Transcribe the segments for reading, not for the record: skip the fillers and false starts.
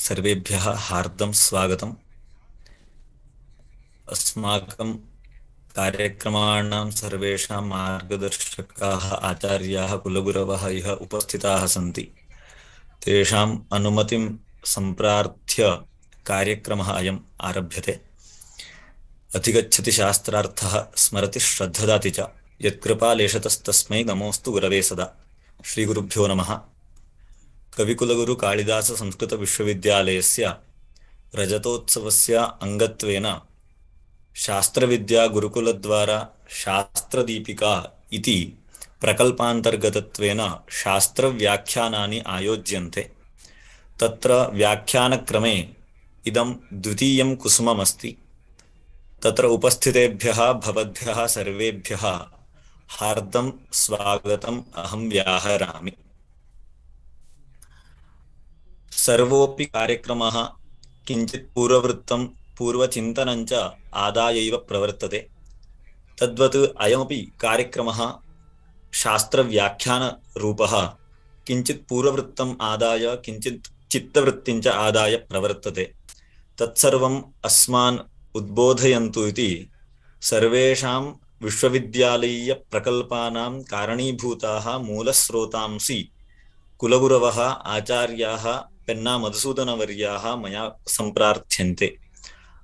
सर्वेभ्यः हार्दं स्वागतम्। अस्माकं कार्यक्रमाणां सर्वेषां मार्गदर्शकाः आचार्याः कुलगुरवः इह उपस्थिताः सन्ति। तेषाम् अनुमतिं सम्प्रार्थ्य कार्यक्रमः अयम् आरभ्यते। अधिगच्छति शास्त्रार्थः स्मरति श्रद्धदाति च यत्कृपालेशतस्तस्मै नमोऽस्तु गुरवे सदा। श्रीगुरुभ्यो नमः। कविकुलगुरु कालिदास संस्कृत विश्वविद्यालयस्य रजतोत्सवस्य अंगत्वेन शास्त्रविद्या गुरुकुलद्वारा शास्त्रदीपिका इति प्रकल्पान्तर्गतत्वेन शास्त्रव्याख्यानानि आयोज्यन्ते। तत्र व्याख्यानक्रमे इदं द्वितीयं कुसुममस्ति। तत्र उपस्थितेभ्यः भवद्भ्यः सर्वेभ्यः हार्दं स्वागतम् अहं व्याहरामि। सर्वोऽपि कार्यक्रमः किञ्चित् पूर्ववृत्तं पूर्वचिन्तनं च आदायैव प्रवर्तते। तद्वत् अयमपि कार्यक्रमः शास्त्रव्याख्यानरूपः किञ्चित् पूर्ववृत्तम् आदाय किञ्चित् चित्तवृत्तिं च आदाय प्रवर्तते। तत्सर्वम् अस्मान् उद्बोधयन्तु इति सर्वेषां विश्वविद्यालयीयप्रकल्पानां कारणीभूताः मूलस्रोतांसि कुलगुरवः आचार्याः पेन्ना मधुसूदनवर्याः मया सम्प्रार्थ्यन्ते।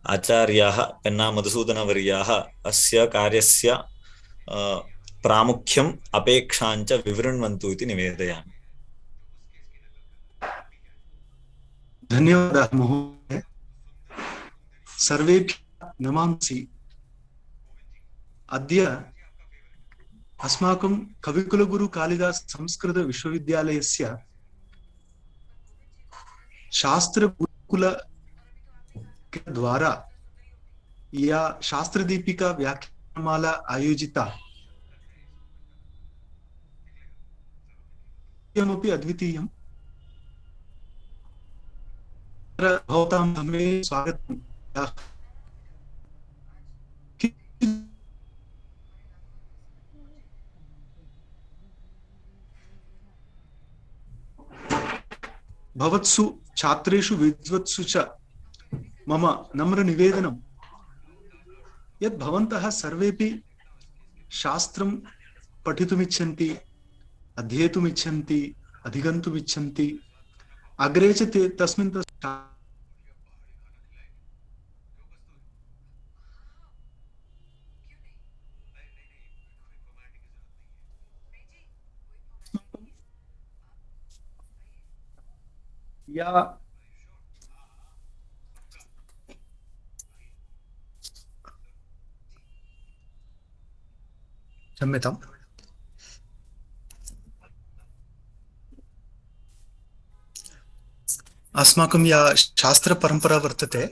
आचार्याः पेन्ना मधुसूदनवर्याः अस्य कार्यस्य प्रामुख्यम् अपेक्षाञ्च विवृण्वन्तु इति निवेदयामि। धन्यवादः महोदय। सर्वेभ्यः नमांसि। अद्य अस्माकं कविकुलगुरु कालिदास संस्कृत विश्वविद्यालयस्य शास्त्रगुरुकुल द्वारा या शास्त्रदीपिका व्याख्यानमाला आयोजिता यमपि अद्वितीयम्। भवतां समये स्वागतम्। भवत्सु छात्रेषु विद्वत्सु च मम नम्र निवेदनं यत् भवन्तः सर्वेपि शास्त्रं पठितुमिच्छन्ति, अध्येतुमिच्छन्ति, अधिगन्तुमिच्छन्ति, अग्रे च ते तस्मिन् या क्षम्यताम्। अस्माकं या शास्त्रपरम्परा वर्तते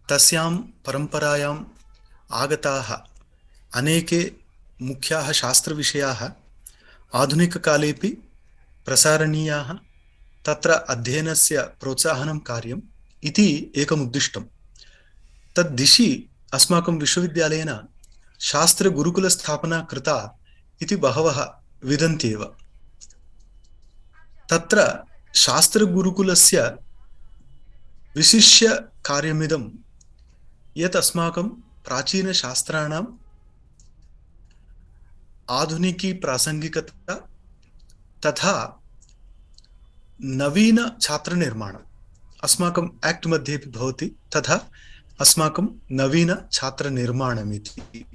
तस्यां परम्परायाम् आगताः अनेके मुख्याः शास्त्रविषयाः आधुनिककालेपि प्रसारणीयाः, तत्र अध्ययनस्य प्रोत्साहनं कार्यम् इति एकम् उद्दिष्टं। तद्दिशि अस्माकं विश्वविद्यालयेन शास्त्रगुरुकुलस्थापना कृता इति बहवः विदन्ति एव। तत्र शास्त्रगुरुकुलस्य विशिष्य कार्यमिदं यत् अस्माकं प्राचीनशास्त्राणाम् आधुनिकी प्रासंगिकता तथा नवीन छात्रनिर्माणम् अस्माकं एक्ट मध्ये भवति, तथा अस्माकं नवीन छात्रनिर्माणमिति।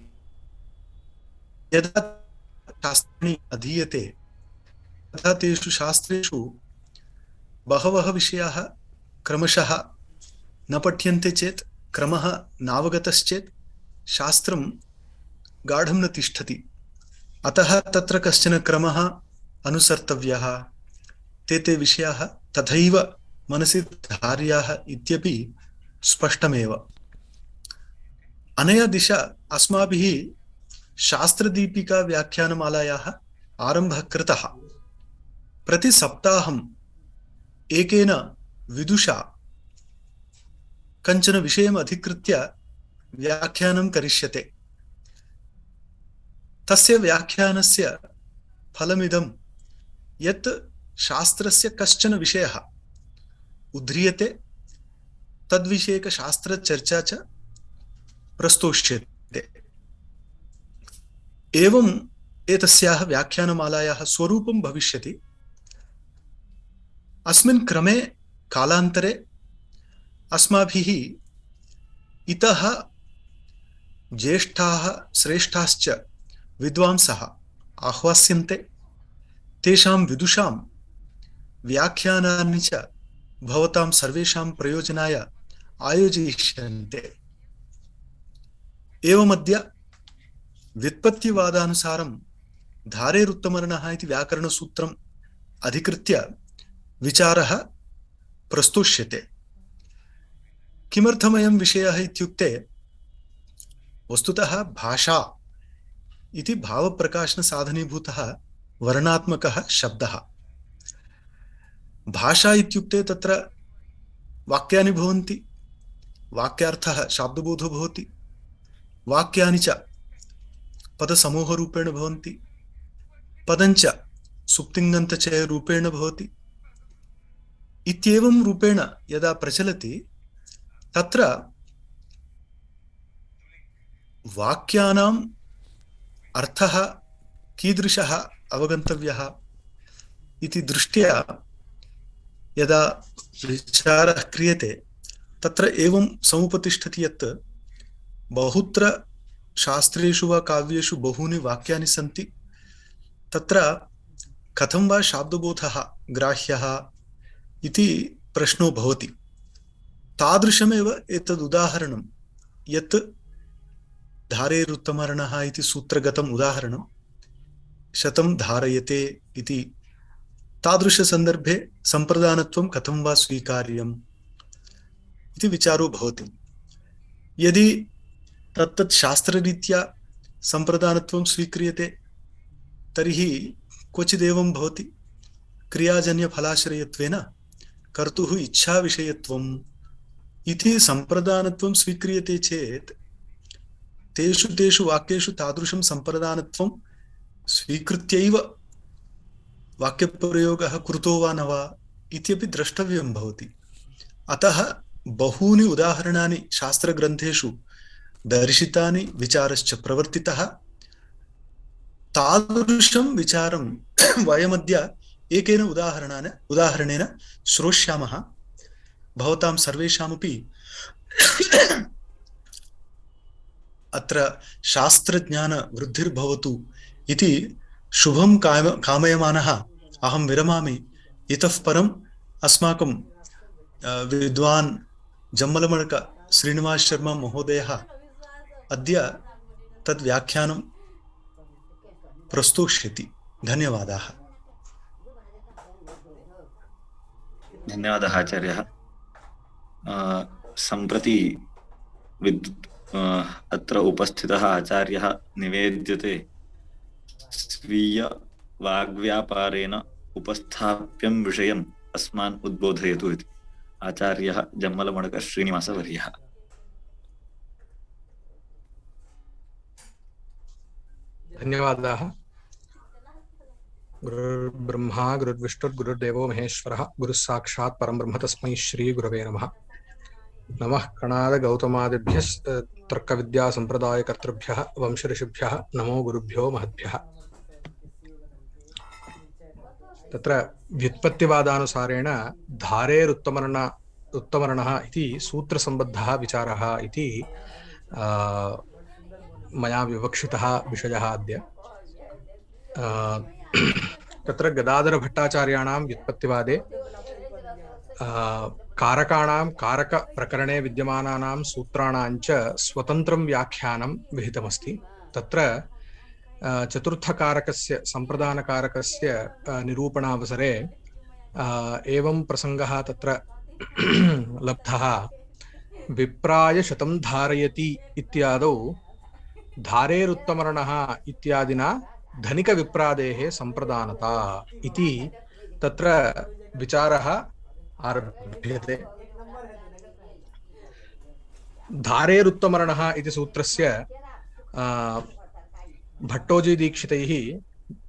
यदा शास्त्राणि अधीयते तथा तेषु शास्त्रेषु बहवः विषयाः क्रमशः न पठ्यन्ते चेत्, क्रमः नावगतश्चेत् शास्त्रं गाढं न तिष्ठति। अतः तत्र कश्चन क्रमः अनुसर्तव्यः, ते विषयाः तथैव मनसि धार्याः इत्यपि स्पष्टमेव। अनया दिशा अस्माभिः शास्त्रदीपिका व्याख्यानमालायाः आरम्भः कृतः। प्रतिसप्ताहम् एकेन विदुषा कञ्चन विषयम् अधिकृत्य व्याख्यानं करिष्यते। तस्य व्याख्यानस्य फलमिदं यत् शास्त्रस्य कश्चन विषयः उद्ध्रियते, तद्विषयकशास्त्रचर्चा च प्रस्तोष्यते। एवम् एतस्याः व्याख्यानमालायाः स्वरूपं भविष्यति। अस्मिन् क्रमे कालान्तरे अस्माभिः इतः ज्येष्ठाः श्रेष्ठाश्च विद्वांसः आह्वास्यन्ते। तेषां विदुषां व्याख्यानानि च भवतां सर्वेषां प्रयोजनाय आयोजयिष्यन्ते। एवमद्य व्युत्पत्तिवादानुसारं धारेरुत्तमर्णः इति व्याकरणसूत्रम् अधिकृत्य विचारः प्रस्तुष्यते। किमर्थमयं विषयः इत्युक्ते, वस्तुतः भाषा इति भावप्रकाशनसाधनीभूतः वर्णात्मकः शब्दः। भाषा इत्युक्ते तत्र वाक्यानि भवन्ति, वाक्यार्थः शाब्दबोधो भवति, वाक्यानि च पदसमूहरूपेण भवन्ति, पदञ्च सुप्तिङन्तचयरूपेण भवति। इत्येवं रूपेण यदा प्रचलति तत्र वाक्यानाम् अर्थः कीदृशः अवगन्तव्यः इति दृष्ट्या यदा विचारः क्रियते तत्र एवं समुपतिष्ठति यत् बहुत्र शास्त्रेषु वा काव्येषु बहूनि वाक्यानि सन्ति, तत्र कथं वा शाब्दबोधः ग्राह्यः इति प्रश्नो भवति। तादृशमेव एतद् उदाहरणं यत् धारेरुत्तमर्णः इति सूत्रगतम् उदाहरणं शतं धारयते इति, तादृशसन्दर्भे सम्प्रदानत्वं कथं वा स्वीकार्यम् इति विचारो भवति। यदि तत्तत् शास्त्ररीत्या सम्प्रदानत्वं स्वीक्रियते तर्हि क्वचिदेवं भवति, क्रियाजन्यफलाश्रयत्वेन कर्तुः इच्छाविषयत्वम् इति सम्प्रदानत्वं स्वीक्रियते चेत् तेषु तेषु वाक्येषु तादृशं सम्प्रदानत्वं स्वीकृत्यैव वाक्यप्रयोगः कृतो वा न वा इत्यपि द्रष्टव्यं भवति। अतः बहूनि उदाहरणानि शास्त्रग्रन्थेषु दर्शितानि, विचारश्च प्रवर्तितः। तादृशं विचारं वयमद्य एकेन उदाहरणेन श्रोष्यामः। भवतां सर्वेषामपि अत्र शास्त्रज्ञानवृद्धिर्भवतु इति शुभं कामयमानः अहं विरमामि। इतः परम् अस्माकं विद्वान् जम्मलमडक श्रीनिवास शर्मा महोदयः अद्य तद् व्याख्यानं प्रस्तुष्यति। धन्यवादाः। धन्यवादः आचार्यः। सम्प्रति अत्र उपस्थितः आचार्यः निवेद्यते स्वीय वाग्व्यापारेण उपस्थाप्यं विषयम् अस्मान् उद्बोधयतु इति। आचार्यः जम्मलमडक श्रीनिवासवर्यः। धन्यवादाः। गुरुर्ब्रह्मा गुरुर्विष्णुर्गुरुर्देवो महेश्वरः, गुरुः साक्षात् परं ब्रह्म, तस्मै श्री गुरवे नमः। नमः कणाद गौतमादिभ्यः तर्कविद्यासम्प्रदायकर्तृभ्यः वंशऋषिभ्यः नमो गुरुभ्यो महद्भ्यः। तत्र व्युत्पत्तिवादानुसारेण धारेरुत्तमर्णः इति सूत्रसम्बद्धः विचारः इति मया विवक्षितः विषयः अद्य। तत्र गदाधरभट्टाचार्याणां व्युत्पत्तिवादे कारकाणां कारकप्रकरणे विद्यमानानां सूत्राणां च स्वतन्त्रं व्याख्यानं विहितमस्ति। तत्र चतुर्थकारकस्य सम्प्रदानकारकस्य निरूपणावसरे एवं प्रसङ्गः तत्र लब्धः। विप्राय शतं धारयति इत्यादौ धारेरुत्तमर्णः इत्यादिना धनिकविप्रादेः सम्प्रदानता इति तत्र विचारः आरभ्यते। धारेरुत्तमर्णः इति सूत्रस्य भट्टोजी दीक्षितैः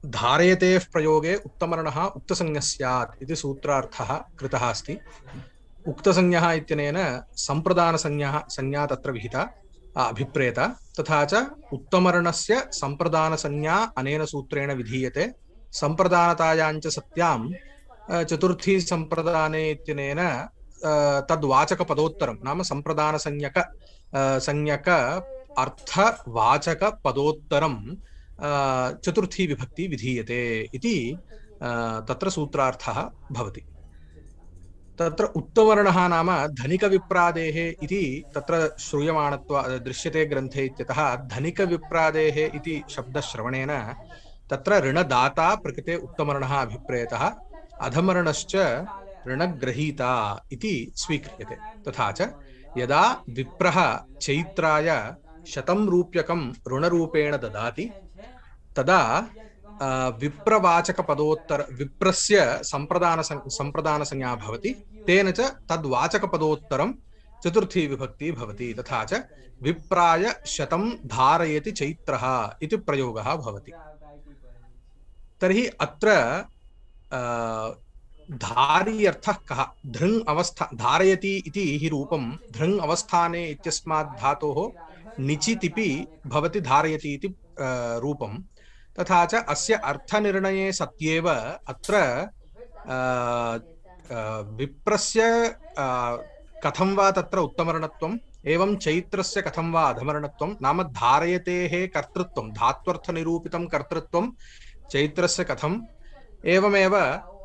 धारयतेः प्रयोगे उत्तमर्णः उक्तसंज्ञः स्यात् इति सूत्रार्थः कृतः अस्ति। उक्तसंज्ञः इत्यनेन संज्ञा तत्र विहिता अभिप्रेता, तथा च उत्तमर्णस्य संप्रदानसंज्ञा अनेन सूत्रेण विधीयते। संप्रदानतायाञ्च सत्यां चतुर्थी संप्रदाने इत्यनेन तद्वाचकपदोत्तरं नाम संज्ञक अर्थवाचकपदोत्तरं चतुर्थी विभक्ति विधीयते इति तत्र सूत्रार्थः भवति। तत्र उत्तमवर्णः नाम धनिकविप्रादेः इति तत्र दृश्यते ग्रन्थे इत्यतः धनिकविप्रादेः इति शब्दश्रवणेन तत्र ऋणदाता प्रकृते उत्तमवर्णः अभिप्रेतः, अधमवर्णश्च ऋणग्रहीता इति स्वीक्रियते। तथा च यदा विप्रः चैत्राय 100 रूप्यकं ऋणरूपेण ददाति तदा विप्रवाचकपदोत्तर विप्रस्य संप्रदानसंज्ञा भवति, तेन च तद्वाचकपदोत्तरं चतुर्थी विभक्ति भवति। तथा च विप्राय 100 धारयति चैत्रः इति प्रयोगः भवति। तर्हि अत्र धारी अर्थः कः? धृङ् अवस्था धारयति इति हि रूपं धृङ् अवस्थाने इत्यस्मात् धातोः निचितिपि भवति धारयति इति रूपं। तथा च अस्य अर्थनिर्णये सत्येव अत्र विप्रस्य कथं वा तत्र उत्तमवर्णत्वम् एवं चैत्रस्य कथं वा अधमवर्णत्वं नाम धारयतेः कर्तृत्वं धात्वर्थनिरूपितं कर्तृत्वं चैत्रस्य कथम् एवमेव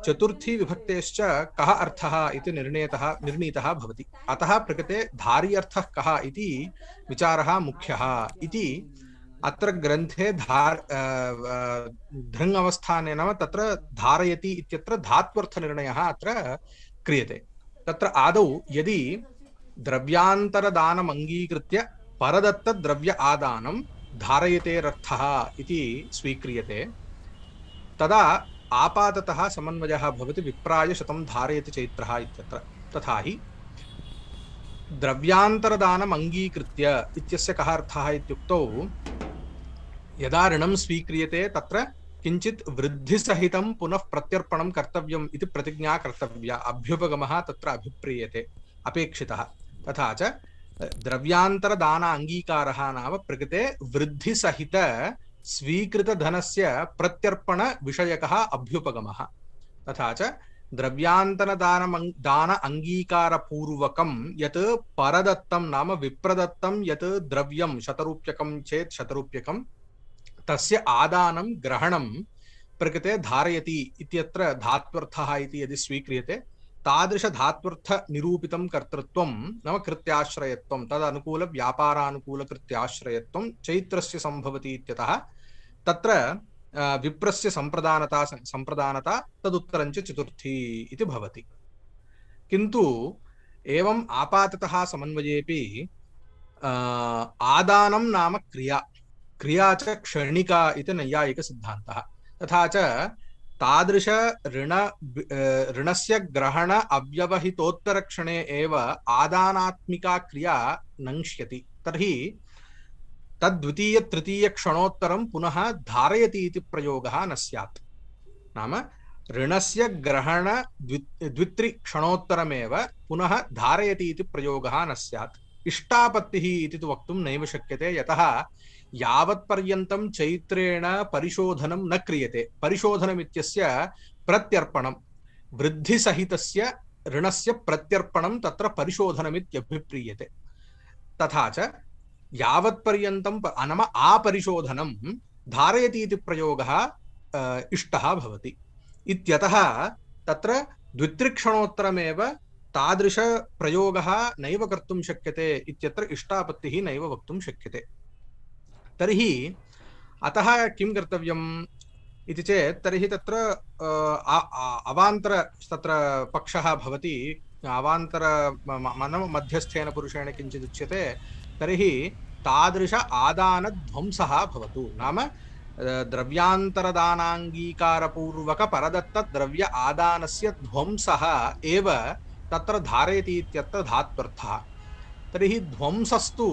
चतुर्थी विभक्तेश्च कः अर्थः इति निर्णीतः भवति। अतः प्रकृते धारी अर्थः कः इति विचारः मुख्यः इति अत्र ग्रन्थे धृङ् अवस्थाने नाम तत्र धारयति इत्यत्र धात्वर्थनिर्णयः अत्र क्रियते। तत्र आदौ यदि द्रव्यान्तरदानम् अङ्गीकृत्य परदत्तद्रव्य आदानं धारयतेरर्थः इति स्वीक्रियते तदा आपाततः समन्वयः भवति विप्राय 100 धारयति चैत्रः इत्यत्र। तथा हि द्रव्यान्तरदानम् अङ्गीकृत्य इत्यस्य कः अर्थः इत्युक्तौ यदा ऋणं स्वीक्रियते तत्र किञ्चित् वृद्धिसहितं पुनः प्रत्यर्पणं कर्तव्यम् इति प्रतिज्ञा कर्तव्या, अभ्युपगमः तत्र अभिप्रीयते अपेक्षितः। तथा च द्रव्यान्तरदान अङ्गीकारः नाम प्रकृते वृद्धिसहित स्वीकृतधनस्य प्रत्यर्पण विषयकः अभ्युपगमः। तथा च द्रव्यान्तरदान अङ्गीकारपूर्वकं यत् परदत्तं नाम विप्रदत्तं यत् द्रव्यं 100 रूप्यकं चेत् 100 रूप्यकं तस्य आदानं ग्रहणं प्रकृते धारयति इत्यत्र धात्वर्थः इति यदि स्वीक्रियते तादृश धात्वर्थ निरूपितं कर्तृत्वं नाम कृत्याश्रयत्वं तदनुकूल व्यापारानुकूल कृत्याश्रयत्वं चैत्रस्य संभवति इत्यतः तत्र विप्रस्य संप्रदानता तदुत्तरञ्च चतुर्थी इति भवति। किन्तु एवं आपाततः समन्वयेपि आदानं नाम क्रिया च क्षणिका इति नैयायिकसिद्धान्तः। तथा च तादृश ऋणस्य ग्रहण अव्यवहितोत्तरक्षणे एव आदानात्मिका क्रिया नङ्क्ष्यति। तर्हि तद्वितीय तृतीय क्षणोत्तरं पुनः धारयति इति प्रयोगः न स्यात्। नाम ऋणस्य ग्रहण द्वित्रि क्षणोत्तरमेव पुनः धारयति इति प्रयोगः न स्यात्। इष्टापत्तिः इति तु वक्तुं नैव शक्यते, यतः यावत्पर्यन्तं चैत्रेण परिशोधनं न क्रियते। परिशोधनमित्यस्य प्रत्यर्पणं वृद्धिसहितस्य ऋणस्य प्रत्यर्पणं तत्र परिशोधनमित्यभिप्रीयते। तथा च यावत्पर्यन्तं नाम आपरिशोधनं धारयति इति प्रयोगः इष्टः भवति इत्यतः तत्र द्वित्रिक्षणोत्तरमेव तादृश प्रयोगः नैव कर्तुं शक्यते इत्यत्र इष्टापत्तिः नैव वक्तुं शक्यते। तर्हि अतः किं कर्तव्यम् इति चेत् तर्हि तत्र अवान्तर तत्र पक्षः भवति, अवान्तर मध्यस्थेन पुरुषेण किञ्चित् उच्यते। तर्हि तादृश आदानध्वंसः भवतु, नाम द्रव्यान्तरदानाङ्गीकारपूर्वक परदत्त द्रव्य आदानस्य ध्वंसः एव तत्र धारयति इत्यत्र धात्वर्थः। तर्हि ध्वंसस्तु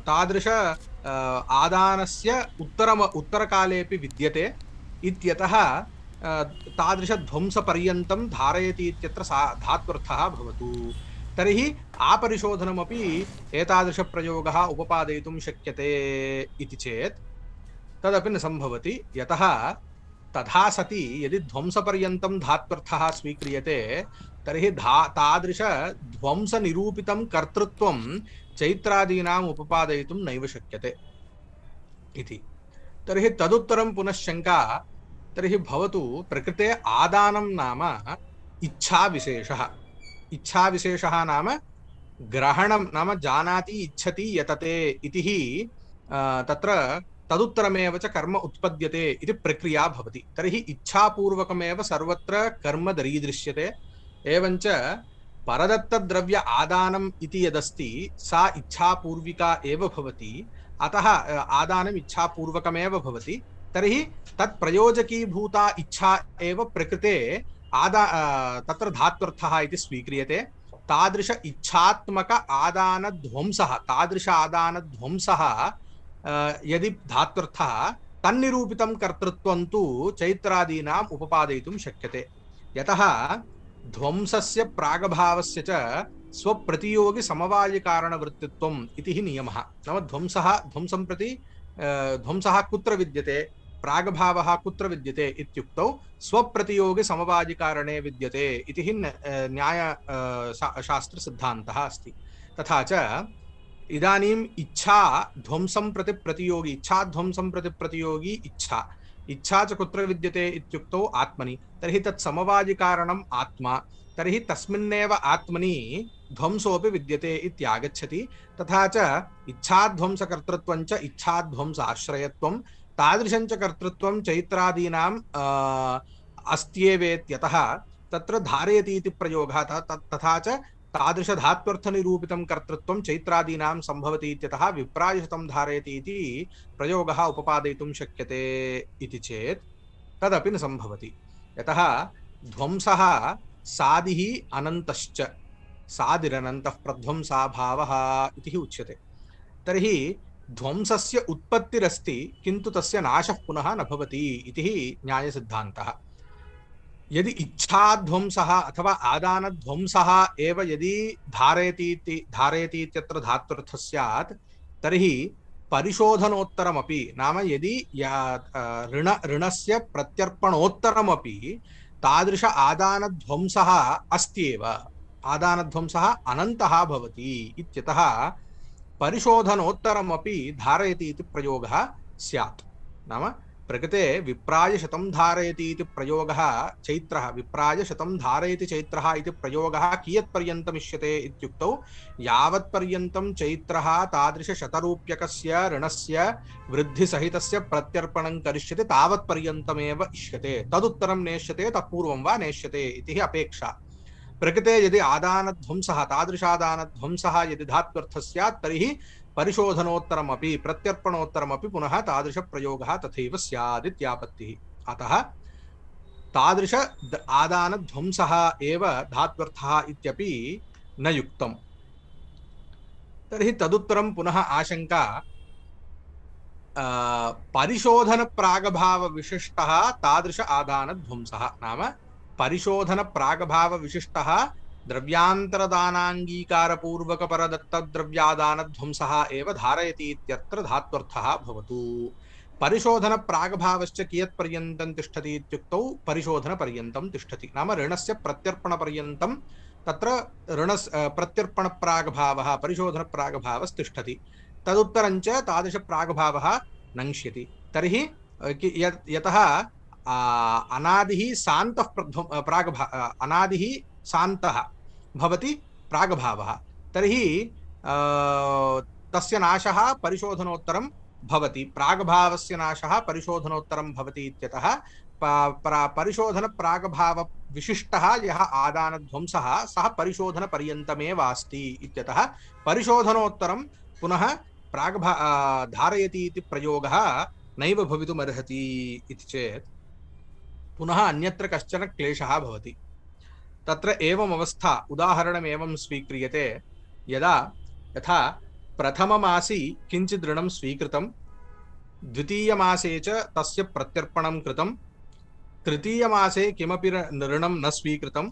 तादृश आदानस्य उत्तरकालेऽपि विद्यते इत्यतः तादृशध्वंसपर्यन्तं धारयति इत्यत्र धात्वर्थः भवतु। तर्हि आपरिशोधनमपि एतादृशप्रयोगः उपपादयितुं शक्यते इति चेत् तदपि न सम्भवति। यतः तथा सति यदि ध्वंसपर्यन्तं धात्वर्थः स्वीक्रियते तर्हि तादृशध्वंसनिरूपितं कर्तृत्वं चैत्रादीनाम् उपपादयितुं नैव शक्यते इति। तर्हि तदुत्तरं पुनः शङ्का, तर्हि भवतु प्रकृते आदानं नाम इच्छाविशेषः। इच्छाविशेषः नाम ग्रहणं नाम जानाति इच्छति यतते इति हि तत्र तदुत्तरमेव च कर्म उत्पद्यते इति प्रक्रिया भवति। तर्हि इच्छापूर्वकमेव सर्वत्र कर्म दरीदृश्यते। एवञ्च परदत्तद्रव्य आदानम् इति यदस्ति सा इच्छापूर्विका एव भवति। अतः आदानम् इच्छापूर्वकमेव भवति। तर्हि तत् प्रयोजकीभूता इच्छा एव प्रकृते तत्र धात्वर्थः इति स्वीक्रियते। तादृश इच्छात्मक आदानध्वंसः, तादृश आदानध्वंसः यदि धात्वर्थः तन्निरूपितं कर्तृत्वं तु चैत्रादीनाम् उपपादयितुं शक्यते। यतः ध्वंसस्य प्रागभावस्य च स्वप्रतियोगि समवायिकारणवृत्तित्वम् इति हि नियमः। नाम ध्वंसः कुत्र विद्यते, प्रागभावः कुत्र विद्यते इत्युक्तौ स्वप्रतियोगि समवायिकारणे विद्यते इति हि न्याय शास्त्र सिद्धान्तः अस्ति। तथा च इदानीम् इच्छा ध्वंसं प्रति प्रतियोगी, इच्छाध्वंसं प्रति प्रतियोगी इच्छा च कुत्र विद्यते इत्युक्तौ आत्मनि। तर्हि तत् समवायिकारणम् आत्मा। तर्हि तस्मिन्नेव आत्मनि ध्वंसोऽपि विद्यते इत्यागच्छति। तथा च इच्छाध्वंसकर्तृत्वं च इच्छाध्वंसाश्रयत्वं तादृशं च कर्तृत्वं चैत्रादीनाम् अस्त्येवेत्यतः तत्र धारयति इति प्रयोगः। तथा च तादृशधात्वर्थनिरूपितं कर्तृत्वं चैत्रादीनां सम्भवति इत्यतः विप्रायशतं धारयति इति प्रयोगः उपपादयितुं शक्यते इति चेत् तदपि न सम्भवति। यतः ध्वंसः सादिः अनन्तश्च, सादिरनन्तः प्रध्वंसाभावः इति उच्यते। तर्हि ध्वंसस्य उत्पत्तिरस्ति किन्तु तस्य नाशः पुनः न भवति इति न्यायसिद्धान्तः। यदि इच्छाध्वंसः अथवा आदानध्वंसः एव यदि धारयति इत्यत्र धात्वर्थः स्यात् तर्हि परिशोधनोत्तरमपि, नाम यदि ऋणस्य प्रत्यर्पणोत्तरमपि तादृश आदानध्वंसः अस्त्येव, आदानध्वंसः अनन्तः भवति इत्यतः परिशोधनोत्तरमपि धारयति इति प्रयोगः स्यात्। नाम प्रकृते विप्रायशतं धारयति इति प्रयोगः चैत्रः, विप्रायशतं धारयति चैत्रः इति प्रयोगः कियत्पर्यन्तम् इष्यते इत्युक्तौ यावत्पर्यन्तं चैत्रः तादृशशतरूप्यकस्य ऋणस्य वृद्धिसहितस्य प्रत्यर्पणं करिष्यति तावत्पर्यन्तमेव इष्यते। तदुत्तरं नेष्यते, तत्पूर्वं वा नेष्यते इति अपेक्षा। प्रकृते यदि आदानध्वंसः, तादृशादानध्वंसः यदि धात्वर्थः स्यात् तर्हि परिशोधनोत्तरमपि प्रत्यर्पणोत्तरमपि पुनः तादृशप्रयोगः तथैव स्यादित्यापत्तिः। अतः तादृश आदानध्वंसः एव धात्वर्थः इत्यपि न युक्तम्। तर्हि तदुत्तरं पुनः आशंका, परिशोधनप्रागभावविशिष्टः तादृश आदानध्वंसः। नाम परिशोधनप्रागभावविशिष्टः द्रव्यान्तरदानाङ्गीकारपूर्वकपरदत्तद्रव्यादानध्वंसः एव धारयति इत्यत्र धात्वर्थः भवतु। परिशोधनप्रागभावश्च कियत्पर्यन्तं तिष्ठति इत्युक्तौ परिशोधनपर्यन्तं तिष्ठति। नाम ऋणस्य प्रत्यर्पणपर्यन्तं तत्र प्रत्यर्पणप्रागभावः, परिशोधनप्रागभावस्तिष्ठति। तदुत्तरं च तादृशप्रागभावः नङ्क्ष्यति। तर्हि यतः अनादिः शान्तः अनादिः शान्तः भवति प्रागभावः, तर्हि तस्य नाशः परिशोधनोत्तरं भवति, प्रागभावस्य नाशः परिशोधनोत्तरं भवति इत्यतः परिशोधनप्रागभावविशिष्टः यः आदानध्वंसः सः परिशोधनपर्यन्तमेव अस्ति इत्यतः परिशोधनोत्तरं पुनः धारयति इति प्रयोगः नैव भवितुमर्हति इति चेत् पुनः अन्यत्र कश्चन क्लेशः भवति। तत्र एवम् अवस्था, उदाहरणम् एवं स्वीक्रियते, यथा प्रथममासी किञ्चित् ऋणं स्वीकृतं, द्वितीयमासे च तस्य प्रत्यर्पणं कृतं, तृतीयमासे किमपि ऋणं न स्वीकृतं,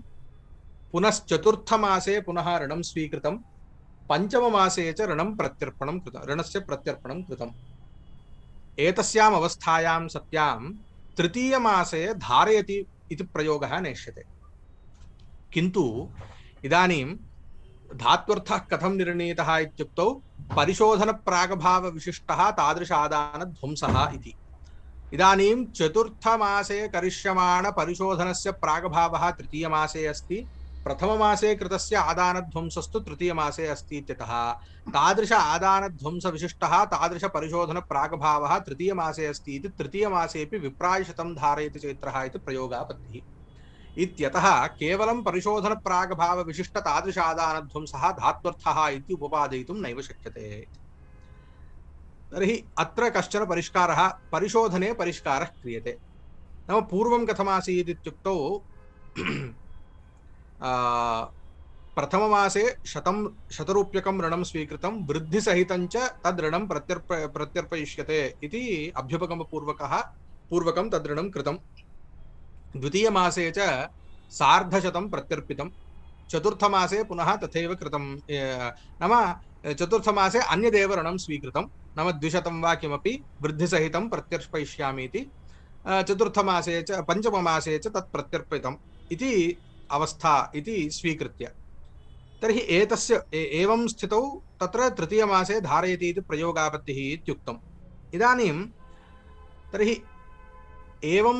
पुनश्चतुर्थमासे पुनः ऋणं स्वीकृतं, पञ्चममासे च ऋणस्य प्रत्यर्पणं कृतम्। एतस्याम् अवस्थायां सत्यां तृतीयमासे धारयति इति प्रयोगः नेष्यते। किन्तु इदानीं धात्वर्थः कथं निर्णीतः इत्युक्तौ परिशोधनप्रागभावविशिष्टः तादृश आदानध्वंसः इति। इदानीं चतुर्थमासे करिष्यमाण परिशोधनस्य प्रागभावः तृतीयमासे अस्ति, प्रथममासे कृतस्य आदानध्वंसस्तु तृतीयमासे अस्ति इत्यतः तादृश आदानध्वंसविशिष्टः तादृश परिशोधनप्रागभावः तृतीयमासे अस्ति इति तृतीयमासेऽपि विप्रायशतं धारयति चैत्रः इति प्रयोगापत्तिः। इत्यतः केवलं परिशोधनप्रागभावविशिष्ट तादृश आदानध्वंसः धात्वर्थः इति उपपादयितुं नैव शक्यते। तर्हि अत्र कश्चन परिष्कारः, परिशोधने परिष्कारः क्रियते। नाम पूर्वं कथमासीत् इत्युक्तौ प्रथममासे शतरूप्यकं ऋणं स्वीकृतं, वृद्धिसहितं च तद् ऋणं प्रत्यर्पयिष्यते इति पूर्वकं तद् ऋणं कृतं। द्वितीयमासे च सार्धशतं प्रत्यर्पितं, चतुर्थमासे पुनः तथैव कृतं। नाम चतुर्थमासे अन्यदेव ऋणं स्वीकृतं, नाम 200 वा किमपि वृद्धिसहितं प्रत्यर्पयिष्यामि इति, चतुर्थमासे च पञ्चममासे च तत् प्रत्यर्पितम् इति अवस्था इति स्वीकृत्य, तर्हि एतस्य एवं स्थितौ तत्र तृतीयमासे धारयति इति प्रयोगापत्तिः इत्युक्तम्। इदानीं तर्हि एवं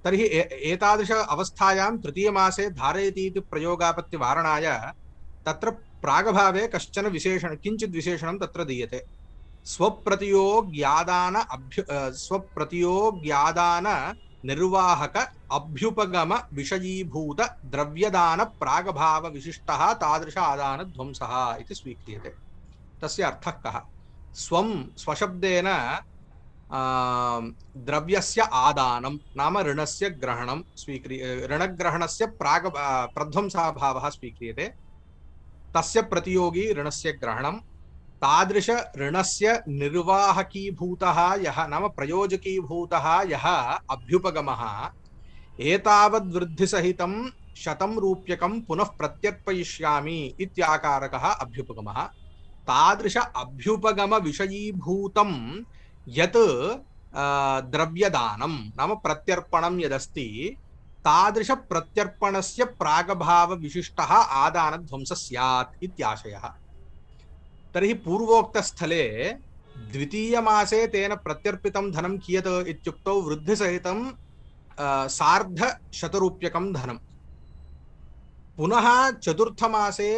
तर्हि एतादृश अवस्थायां तृतीयमासे धारयति इति प्रयोगापत्तिवारणाय तत्र प्रागभावे कश्चन विशेषण किञ्चित् विशेषणं तत्र दीयते। स्वप्रतियोग्यादान निर्वाहक अभ्युपगम विषयीभूत द्रव्यदान प्रागभाव विशिष्टः तादृश आदान ध्वंसः इति स्वीक्रियते। तस्य अर्थः कः? स्वशब्देन द्रव्यस्य आदानं नाम ऋणस्य ग्रहणं ऋणग्रहणस्य प्रध्वंसाभावः स्वीक्रियते, तस्य प्रतियोगी ऋणस्य ग्रहणं, तादृश ऋणस्य निर्वाहकीभूतः यः नाम प्रयोजकीभूतः यः अभ्युपगमः एतावद्वृद्धिसहितं 100 रूप्यकं पुनः प्रत्यर्पयिष्यामि इत्याकारकः अभ्युपगमः। तादृश अभ्युपगम विषयीभूतं यत् द्रव्यदानं नाम प्रत्यर्पणं यदस्ति तादृश प्रत्यर्पणस्य प्रागभाव विशिष्टः आदानध्वंसः स्यात् इत्याशयः। तर्हि पूर्वोक्तस्थले द्वितीयमासे तेन प्रत्यर्पितं धनं कियत् इत्युक्तौ वृद्धिसहितं 150 रूप्यकं धनं, पुनः चतुर्थमासे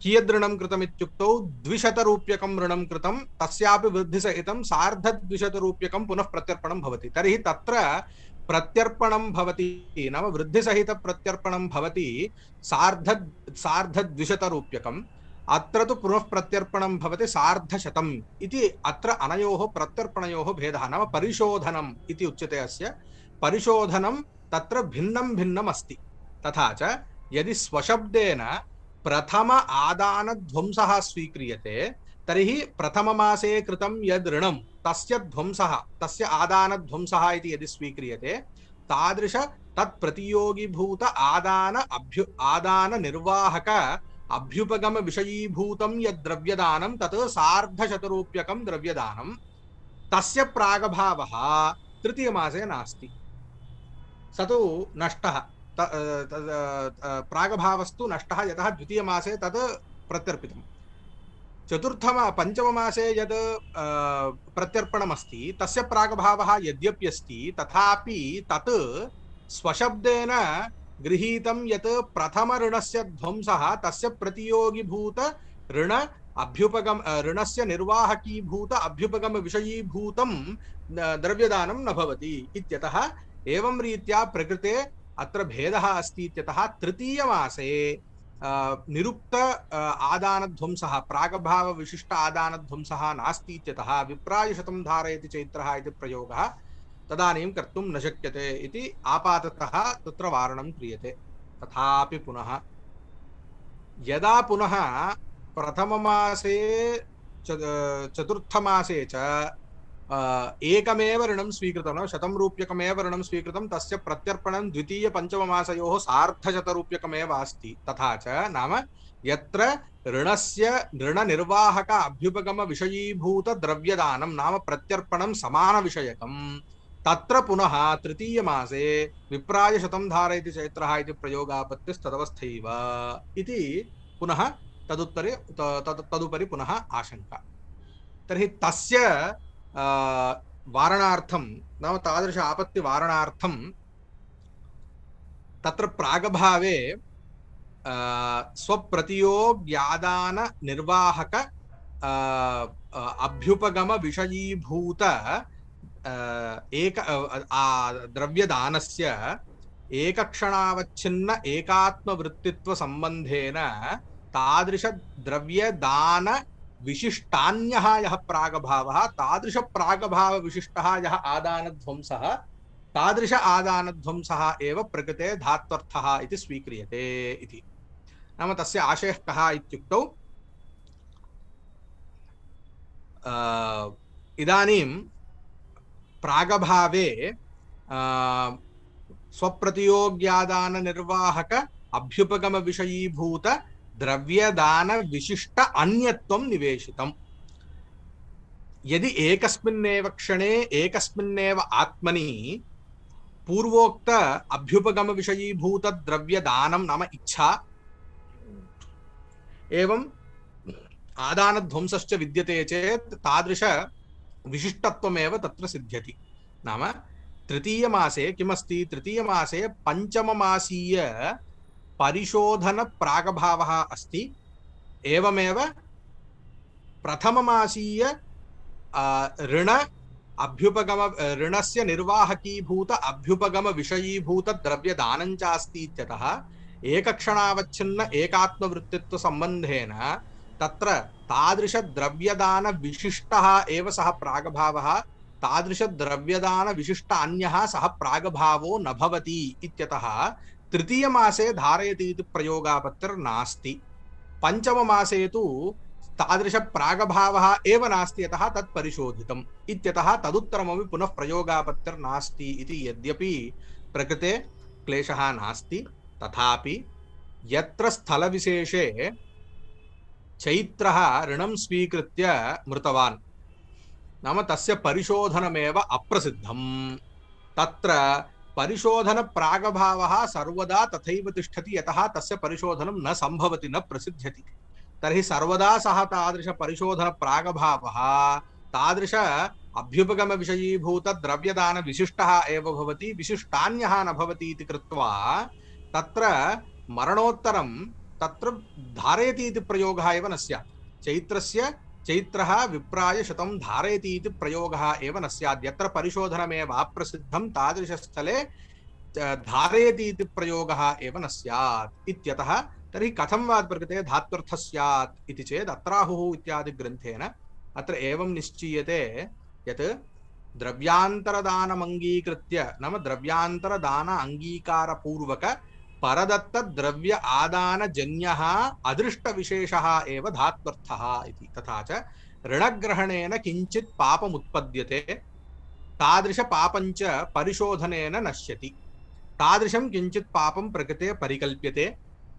कियद् ऋणं कृतम् इत्युक्तौ 200 रूप्यकं ऋणं कृतं, तस्यापि वृद्धिसहितं 150 रूप्यकं पुनः प्रत्यर्पणं भवति। तर्हि तत्र प्रत्यर्पणं भवति नाम वृद्धिसहित प्रत्यर्पणं भवति 150 रूप्यकम्, अत्र तु पुनः प्रत्यर्पणं भवति 150 इति। अत्र अनयोः प्रत्यर्पणयोः भेदः नाम परिशोधनम् इति उच्यते। अस्य परिशोधनं तत्र भिन्नं भिन्नम् अस्ति। तथा च यदि स्वशब्देन प्रथम आदानध्वंसः स्वीक्रियते तर्हि प्रथममासे कृतं यद् ऋणं तस्य ध्वंसः तस्य आदानध्वंसः इति यदि स्वीक्रियते तादृश तत्प्रतियोगिभूत आदान निर्वाहक अभ्युपगम विषयीभूतं यद्द्रव्यदानं तत् 150 रूप्यकं द्रव्यदानं तस्य प्रागभावः तृतीयमासे नास्ति, स तु नष्टः। प्रागभावस्तु नष्टः यतः द्वितीयमासे तत् प्रत्यर्पितं। पञ्चममासे यद् प्रत्यर्पणमस्ति तस्य प्रागभावः यद्यप्यस्ति तथापि तत् स्वशब्देन गृहीतं यत् प्रथम ऋणस्य ध्वंसः तस्य प्रतियोगिभूत ऋण अभ्युपगम ऋणस्य निर्वाहकीभूत अभ्युपगम विषयीभूतं द्रव्यदानं न भवति इत्यतः एवं रीत्या प्रकृते अत्र भेदः अस्ति इत्यतः तृतीयमासे निरुक्त आदानध्वंसः प्रागभाव विशिष्ट आदानध्वंसः नास्ति इत्यतः विप्रायशतं धारयति चैत्रः इति प्रयोगः तदानीं कर्तुं न शक्यते इति आपाततः तत्र वारणं क्रियते। तथापि पुनः यदा पुनः प्रथममासे चतुर्थमासे च एकमेव ऋणं स्वीकृतं, 100 रूप्यकमेव ऋणं स्वीकृतं, तस्य प्रत्यर्पणं द्वितीय-पञ्चममासयोः सार्धशतरूप्यकमेव अस्ति। तथा च नाम यत्र ऋणस्य ऋणनिर्वाहक अभ्युपगम विषयीभूत द्रव्यदानं नाम प्रत्यर्पणं समानविषयकं, तत्र पुनः तृतीयमासे विप्राय 100 धारयति चैत्रः इति प्रयोगापत्तिस्तदवस्थैव इति पुनः तदुपरि पुनः आशंका। तर्हि तस्य वारणार्थं नाम तादृश आपत्ति वारणार्थं तत्र प्रागभावे स्वप्रतियोग्यादान निर्वाहक अभ्युपगम विषयीभूत एक द्रव्यदानस्य एकक्षणावच्छिन्न एकात्मवृत्तित्व संबंधेन तादृश द्रव्यदान विशिष्टान्यः यः प्रागभावः, तादृश प्रागभाव विशिष्टः यः आदानध्वंसः, तादृश आदानध्वंसः एव प्रकृते धात्वर्थः इति स्वीक्रियते इति। नाम तस्य आशयः कः इत्युक्तौ इदानीं प्रागभावे स्वप्रतियोग्यादान निर्वाहक अभ्युपगम विषयीभूत द्रव्यदान विशिष्ट अन्यत्वं निवेशितम्। यदि एकस्मिन्नेव क्षणे एकस्मिन्नेव आत्मनि पूर्वोक्त अभ्युपगम विषयीभूत द्रव्यदानं नाम इच्छा एवं आदानध्वंसश्च विद्यते चेत् तादृश विशिष्टत्वमेव तत्र सिद्ध्यति। नाम तृतीयमासे किमस्ति, तृतीयमासे पञ्चममासीय परिशोधन प्रागभावः अस्ति। एवमेव प्रथममासीय ऋण अभ्युपगम ऋणस्य निर्वाहकीभूत अभ्युपगम विषयीभूत द्रव्यदानं च अस्ति इत्यतः एकक्षणावच्छिन्न एकात्मवृत्तित्व संबंधेन तत्र तादृश द्रव्यदान विशिष्टः एव सः प्रागभावः, तादृश द्रव्यदान विशिष्ट अन्यः सः प्रागभावो न भवति इत्यतः तृतीयमासे धारयति इति प्रयोगापत्तिर्नास्ति। पञ्चममासे तु तादृश प्रागभावः एव नास्ति, यतः तत् परिशोधितम् इत्यतः तदुत्तरमपि पुनः प्रयोगापत्तिर्नास्ति इति। यद्यपि प्रकृते क्लेशः नास्ति, तथापि यत्र स्थलविशेषे चैत्रः ऋणं स्वीकृत्य मृतवान् नाम तस्य परिशोधनमेव अप्रसिद्धम्, तत्र परिशोधन प्रागभावः सर्वदा तथैव तिष्ठति, यतः तस्य परिशोधनं न संभवति, न प्रसिद्ध्यति। तर्हि सर्वदा सः तादृश परिशोधन प्रागभावः तादृश अभ्युपगम विषयीभूत द्रव्यदान विशिष्टः एव भवति, विशिष्टान्यः न भवति इति कृत्वा तत्र मरणोत्तरं तत्र धारयति इति प्रयोगः एव न स्यात्। चैत्रः विप्राय 100 धारयति इति प्रयोगः एव न स्यात्। यत्र परिशोधनमेव अप्रसिद्धं तादृशस्थले धारयति इति प्रयोगः एव न स्यात् इत्यतः तर्हि कथं वा प्रकृते धात्वर्थः स्यात् इति चेत् अत्राहुः इत्यादि ग्रन्थेन अत्र एवं निश्चीयते यत् द्रव्यान्तरदानमङ्गीकृत्य नाम द्रव्यान्तरदान अङ्गीकारपूर्वक परदत्त द्रव्य आदान जन्यः अदृष्ट विशेषः एव धात्वर्थः इति। तथा च ऋणग्रहणेन किञ्चित् पापम् उत्पद्यते, तादृश पापञ्च परिशोधनेन नश्यति। तादृशं किञ्चित् पापं प्रकृते परिकल्प्यते,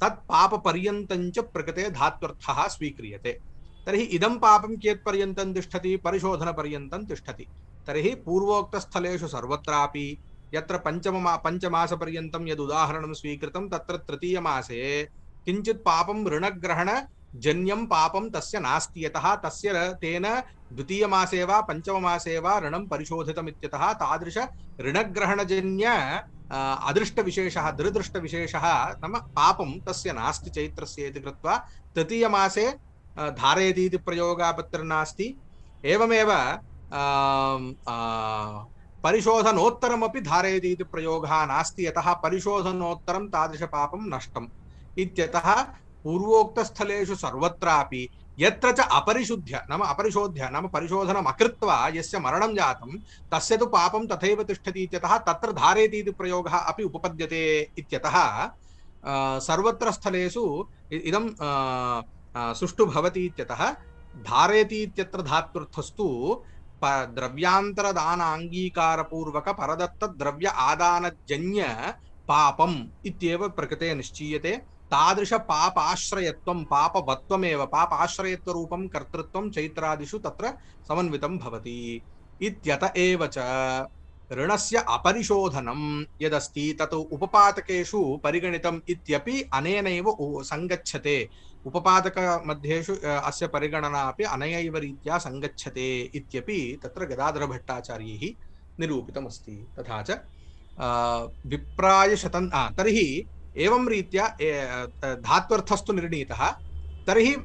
तत् पापपर्यन्तञ्च प्रकृते धात्वर्थः स्वीक्रियते। तर्हि इदं पापं कियत्पर्यन्तं तिष्ठति, परिशोधनपर्यन्तं तिष्ठति। तर्हि पूर्वोक्तस्थलेषु सर्वत्रापि यत्र पञ्चमासपर्यन्तं यद् उदाहरणं स्वीकृतं तत्र तृतीयमासे किञ्चित् पापं ऋणग्रहण जन्यं पापं तस्य नास्ति, यतः तस्य तेन द्वितीयमासे वा पञ्चममासे वा ऋणं परिशोधितम् इत्यतः तादृश ऋणग्रहणजन्य अदृष्टविशेषः दुरदृष्टविशेषः नाम पापं तस्य नास्ति चैत्रस्य इति कृत्वा तृतीयमासे धारयति इति प्रयोगापत्तिर्नास्ति। एवमेव परिशोधनोत्तरमपि धारयति इति प्रयोगः नास्ति, यतः परिशोधनोत्तरं तादृशपापं नष्टम् इत्यतः पूर्वोक्तस्थलेषु सर्वत्रापि यत्र च अपरिशुद्ध्य नाम परिशोधनम् अकृत्वा यस्य मरणं जातं तस्य तु पापं तथैव तिष्ठति इत्यतः तत्र धारयति इति प्रयोगः अपि उपपद्यते इत्यतः सर्वत्र स्थलेषु इदं सुष्ठु भवति इत्यतः धारयति इत्यत्र धात्वर्थस्तु द्रव्यान्तरदानाङ्गीकारपूर्वक परदत्त द्रव्य आदानजन्य पापम् इत्येव प्रकृते निश्चीयते। तादृश पापाश्रयत्वं पापवत्वमेव पापाश्रयत्वरूपं कर्तृत्वं चैत्रादिषु तत्र समन्वितं भवति इत्यत एव च ऋणस्य अपरिशोधनं यदस्ति तत् उपपादकेषु परिगणितम् इत्यपि अनेनैव संगच्छते। उपपादकमध्येषु अस्य परिगणना अपि अनयैव रीत्या संगच्छते इत्यपि तत्र गदाधरभट्टाचार्यैः निरूपितमस्ति। तथा च विप्रायशतं तर्हि एवं रीत्या धात्वर्थस्तु निर्णीतः। तर्हि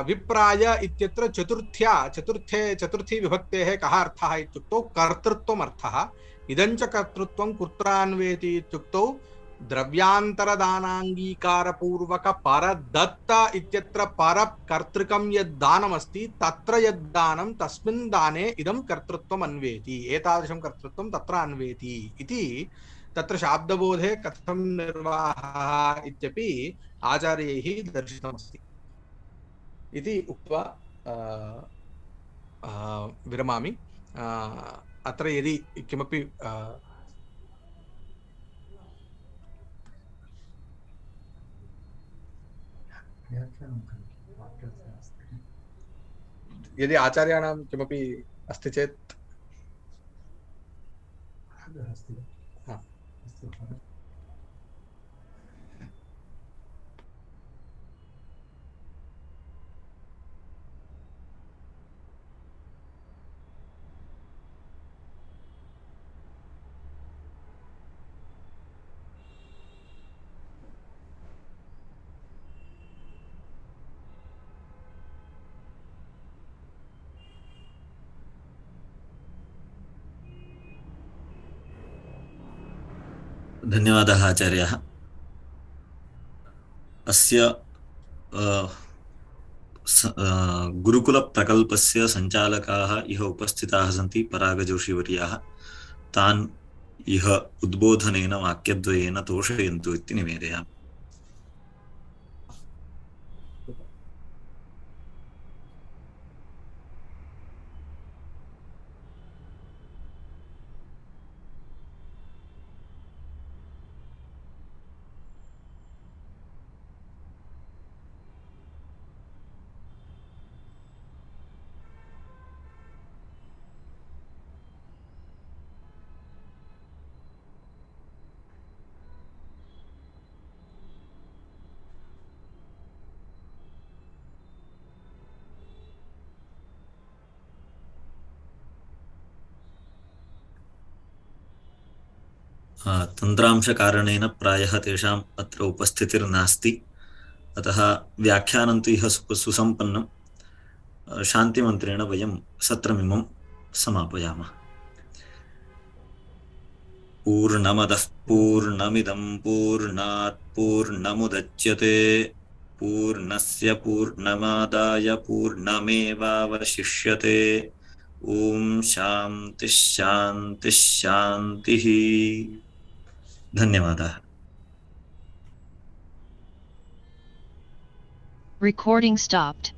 विप्राय इत्यत्र चतुर्थी विभक्तेः कः अर्थः इत्युक्तौ कर्तृत्वमर्थः। इदञ्च कर्तृत्वं कुत्रान्वेति इत्युक्तौ द्रव्यान्तरदानाङ्गीकारपूर्वक परदत्त इत्यत्र परकर्तृकं यद्दानमस्ति तत्र यद्दानं तस्मिन् दाने इदं कर्तृत्वम् अन्वेति, एतादृशं कर्तृत्वं तत्र अन्वेति इति तत्र शाब्दबोधे कथं निर्वाहः इत्यपि आचार्यैः दर्शितमस्ति इति उक्त्वा विरमामि। अत्र यदि किमपि यदि आचार्याणां किमपि अस्ति चेत् धन्यवादः आचार्यः। अस्य गुरुकुलप्रकल्पस्य सञ्चालकाः इह उपस्थिताः सन्ति परागजोषिवर्याः। तान् इह उद्बोधनेन वाक्यद्वयेन तोषयन्तु इति निवेदयामि। तन्त्रांशकारणेन प्रायः तेषाम् अत्र उपस्थितिर्नास्ति, अतः व्याख्यानं तु इह सुसम्पन्नं। शान्तिमन्त्रेण वयं सत्रमिमं समापयामः। पूर्णमदः पूर्णमिदं पूर्णात् पूर्णमुदच्यते पूर्णस्य पूर्णमादाय पूर्णमेवावशिष्यते। ओम शांति शांति शांतिः। धन्यवादः। Recording stopped.